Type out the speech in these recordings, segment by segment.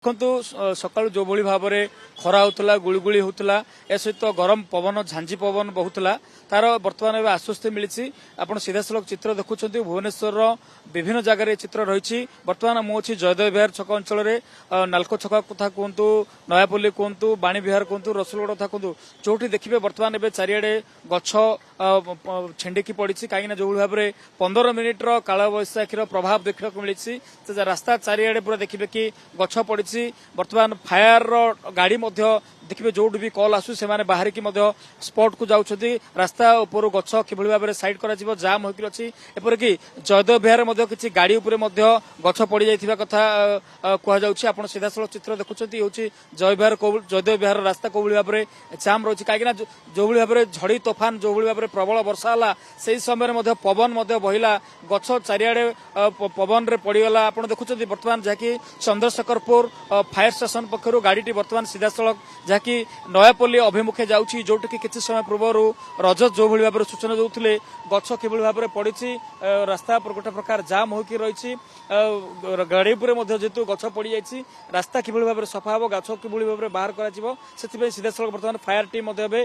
ଦେଖନ୍ତୁ ସକାଳୁ ଯୋଉଭଳି ଭାବରେ ଖରା ହେଉଥିଲା ଗୁଳିଗୁଳି ହେଉଥିଲା ଏ ସହିତ ଗରମ ପବନ ଝାଞ୍ଜି ପବନ ବହୁଥିଲା ତାର ବର୍ତ୍ତମାନ ଏବେ ଆଶ୍ୱସ୍ତି ମିଳିଛି। ଆପଣ ସିଧାସଳଖ ଚିତ୍ର ଦେଖୁଛନ୍ତି ଭୁବନେଶ୍ୱରର ବିଭିନ୍ନ ଜାଗାରେ ଚିତ୍ର ରହିଛି। ବର୍ତ୍ତମାନ ମୁଁ ଅଛି ଜୟଦେବ ବିହାର ଛକ ଅଞ୍ଚଳରେ ନାଲକୋ ଛକ କଥା କୁହନ୍ତୁ, ନୟାପଲ୍ଲୀ କୁହନ୍ତୁ, ବାଣୀ ବିହାର କୁହନ୍ତୁ, ରସୁଲଗଡ଼ କଥା କୁହନ୍ତୁ, ଯୋଉଠି ଦେଖିବେ ବର୍ତ୍ତମାନ ଏବେ ଚାରିଆଡେ ଗଛ ଛିଣ୍ଡିକି ପଡିଛି। କାହିଁକିନା ଯୋଉଭଳି ଭାବରେ 15 ମିନିଟ୍ର କାଳବୈଶାଖୀର ପ୍ରଭାବ ଦେଖିବାକୁ ମିଳିଛି। ରାସ୍ତା ଚାରିଆଡେ ପୁରା ଦେଖିବେ କି ଗଛ ପଡିଛି। ବର୍ତ୍ତମାନ ଫାୟାର ଗାଡି ମଧ୍ୟ ଦେଖିବେ ଯୋଉଠି ବି କଲ୍ ଆସୁ ସେମାନେ ବାହାରିକି ମଧ୍ୟ ସ୍ପଟକୁ ଯାଉଛନ୍ତି। ରାସ୍ତା ଉପରୁ ଗଛ କିଭଳି ଭାବରେ ସାଇଡ୍ କରାଯିବ ଜାମ୍ ହୋଇକି ଅଛି। ଏପରିକି ଜୟଦେବ ବିହାର ମଧ୍ୟ କିଛି ଗାଡି ଉପରେ ମଧ୍ୟ ଗଛ ପଡିଯାଇଥିବା କଥା କୁହାଯାଉଛି। ଆପଣ ସିଧାସଳଖ ଚିତ୍ର ଦେଖୁଛନ୍ତି ହେଉଛି ଜୟଦେବ ବିହାର ରାସ୍ତା କୋଉଭଳି ଭାବରେ ଜାମ୍ ରହିଛି। କାହିଁକିନା ଯୋଉଭଳି ଭାବରେ ଝଡି ତୋଫାନ ଯୋଉଭଳି ଭାବରେ ପ୍ରବଳ ବର୍ଷା ହେଲା ସେହି ସମୟରେ ମଧ୍ୟ ପବନ ମଧ୍ୟ ବହିଲା, ଗଛ ଚାରିଆଡେ ପବନରେ ପଡିଗଲା। ଆପଣ ଦେଖୁଛନ୍ତି ବର୍ତ୍ତମାନ ଯାହାକି ଚନ୍ଦ୍ରଶେଖରପୁର ଫାୟାର ଷ୍ଟେସନ ପକ୍ଷରୁ ଗାଡିଟି ବର୍ତ୍ତମାନ ସିଧାସଳଖ ଯାହାକି ନୟାପଲ୍ଲୀ ଅଭିମୁଖେ ଯାଉଛି, ଯୋଉଠିକି କିଛି ସମୟ ପୂର୍ବରୁ ରଜତ ଯୋଉଭଳି ଭାବରେ ସୂଚନା ଦେଉଥିଲେ ଗଛ କିଭଳି ଭାବରେ ପଡିଛି, ରାସ୍ତା ଗୋଟେ ପ୍ରକାର ଜାମ୍ ହୋଇକି ରହିଛି। ଗାଡି ଉପରେ ମଧ୍ୟ ଯେହେତୁ ଗଛ ପଡିଯାଇଛି ରାସ୍ତା କିଭଳି ଭାବରେ ସଫା ହେବ, ଗଛ କିଭଳି ଭାବରେ ବାହାର କରାଯିବ, ସେଥିପାଇଁ ସିଧାସଳଖ ବର୍ତ୍ତମାନ ଫାୟାର ଟିମ୍ ମଧ୍ୟ ଏବେ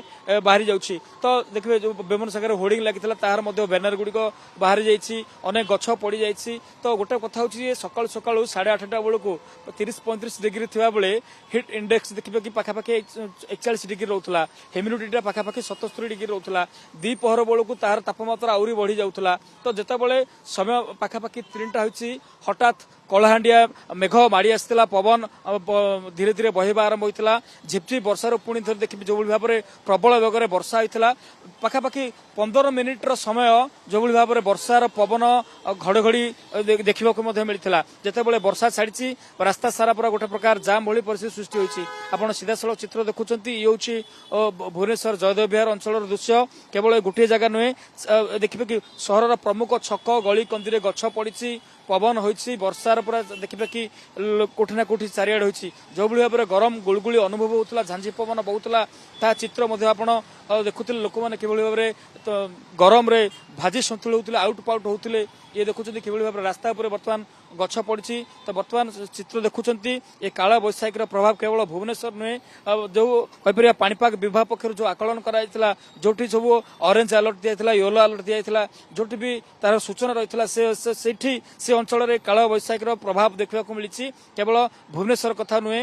ବାହାରି ଯାଉଛି। ତ ଦେଖିବେ ଯୋଉ ବିଭିନ୍ନ ଜାଗାରେ ହୋର୍ଡିଂ ଲାଗିଥିଲା ତାହାର ମଧ୍ୟ ବ୍ୟାନର ଗୁଡିକ ବାହାରି ଯାଇଛି, ଅନେକ ଗଛ ପଡିଯାଇଛି। ତ ଗୋଟେ କଥା ହଉଛି ସକାଳୁ ସକାଳୁ 8:30 ବେଳକୁ 30-35 ଡିଗ୍ରୀ ଥିବା ବେଳେ ହିଟ୍ ଇଣ୍ଡେକ୍ସ ଦେଖିବେ କି ପାଖାପାଖି 41 ଡିଗ୍ରୀ ରହୁଥିଲା, ହ୍ୟୁମିଡିଟିଟା ପାଖାପାଖି 77 ଡିଗ୍ରୀ ରହୁଥିଲା। ଦ୍ୱିପହର ବେଳକୁ ତାହାର ତାପମାତ୍ରା ଆହୁରି ବଢି ଯାଉଥିଲା। ତ ଯେତେବେଳେ ସମୟ ପାଖାପାଖି 3ଟା ହୋଇଛି ହଠାତ୍ କଳାହାଣ୍ଡିଆ ମେଘ ମାଡ଼ି ଆସିଥିଲା, ପବନ ଧୀରେ ଧୀରେ ବହିବା ଆରମ୍ଭ ହୋଇଥିଲା। ଝିପଝିପ ବର୍ଷାର ପୁଣି ଥରେ ଦେଖିବେ ଯୋଉଭଳି ଭାବରେ ପ୍ରବଳ ବେଗରେ ବର୍ଷା ହୋଇଥିଲା। ପାଖାପାଖି 15 ମିନିଟ୍ର ସମୟ ଯୋଉଭଳି ଭାବରେ ବର୍ଷାର ପବନ ଘଡ଼ଘଡ଼ି ଦେଖିବାକୁ ମଧ୍ୟ ମିଳିଥିଲା। ଯେତେବେଳେ ବର୍ଷା ଛାଡ଼ିଛି ରାସ୍ତା ସାରା ପୁରା ଗୋଟେ ପ୍ରକାର ଜାମ୍ ଭଳି ପରିସ୍ଥିତି ସୃଷ୍ଟି ହୋଇଛି। ଆପଣ ସିଧାସଳଖ ଚିତ୍ର ଦେଖୁଛନ୍ତି, ଇଏ ହେଉଛି ଭୁବନେଶ୍ୱର ଜୟଦେବ ବିହାର ଅଞ୍ଚଳର ଦୃଶ୍ୟ। କେବଳ ଗୋଟିଏ ଜାଗା ନୁହେଁ, ଦେଖିବେ କି ସହରର ପ୍ରମୁଖ ଛକ ଗଳି କନ୍ଦିରେ ଗଛ ପଡିଛି, ପବନ ହୋଇଛି, ବର୍ଷାର ପୁରା ଦେଖିବେ କି କୋଠି ନା କୋଠି ଚାରିଆଡେ ହୋଇଛି। ଯୋଉଭଳି ଭାବରେ ଗରମ ଗୁଳଗୁଳି ଅନୁଭବ ହେଉଥିଲା, ଝାଞ୍ଜି ପବନ ବହୁଥିଲା, ତାହା ଚିତ୍ର ମଧ୍ୟ ଆପଣ ଦେଖୁଥିଲେ। ଲୋକମାନେ କିଭଳି ଭାବରେ ଗରମରେ ଭାଜି ସନ୍ତୁଳ ହେଉଥିଲେ, ଆଉଟ ପାଉଟ ହେଉଥିଲେ। ଇଏ ଦେଖୁଛନ୍ତି କିଭଳି ଭାବରେ ରାସ୍ତା ଉପରେ ବର୍ତ୍ତମାନ ଗଛ ପଡିଛି। ତ ବର୍ତ୍ତମାନ ଚିତ୍ର ଦେଖୁଛନ୍ତି ଏ କାଳ ବୈଶାଖୀର ପ୍ରଭାବ କେବଳ ଭୁବନେଶ୍ୱର ନୁହେଁ, ଯୋଉ କହିପାରିବା ପାଣିପାଗ ବିଭାଗ ପକ୍ଷରୁ ଯୋଉ ଆକଳନ କରାଯାଇଥିଲା, ଯୋଉଠି ସବୁ ଅରେଞ୍ଜ ଆଲର୍ଟ ଦିଆଯାଇଥିଲା, ୟେଲୋ ଆଲର୍ଟ ଦିଆଯାଇଥିଲା, ଯୋଉଠି ବି ତାର ସୂଚନା ରହିଥିଲା ସେଇଠି ସେ ଅଞ୍ଚଳରେ କାଳ ବୈଶାଖୀର ପ୍ରଭାବ ଦେଖିବାକୁ ମିଳିଛି। କେବଳ ଭୁବନେଶ୍ୱର କଥା ନୁହେଁ,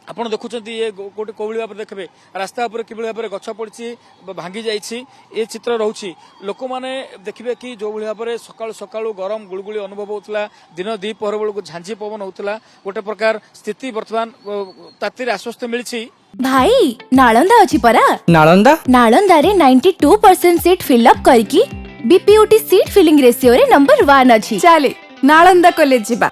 ଆପଣ ଦେଖୁଛନ୍ତି ଇଏ ଗୋଟେ କୋଉଭଳି ଭାବରେ ଦେଖିବେ ରାସ୍ତା ଉପରେ କିଭଳି ଭାବରେ ଗଛ ପଡିଛି, ଭାଙ୍ଗି ଯାଇଛି, ଏ ଚିତ୍ର ରହୁଛି। ଲୋକମାନେ ଦେଖିବେ କି ଯୋଉଭଳି ଭାବରେ ସକାଳୁ ସକାଳୁ ଗରମ ଗୁଳଗୁଳି ଅନୁଭବ ହେଉଥିଲା, ଦିନ ଦ୍ୱିପହର ବେଳକୁ ଝାଞ୍ଜି ପବନ ହେଉଥିଲା, ଗୋଟେ ପ୍ରକାର ସ୍ଥିତି ବର୍ତ୍ତମାନ ତାତିରେ ଆଶ୍ୱସ୍ତି ମିଳିଛି। ଭାଇ ନାଳନ୍ଦା ଅଛି ପରା। ନାଳନ୍ଦାରେ 92% ସିଟ୍ ଫିଲ୍ ଅପ୍ କରିକି बीपीयूटी सीट फिलिंग रेशियो रे नंबर 1 अछि। चले नालंदा कॉलेज जिबा।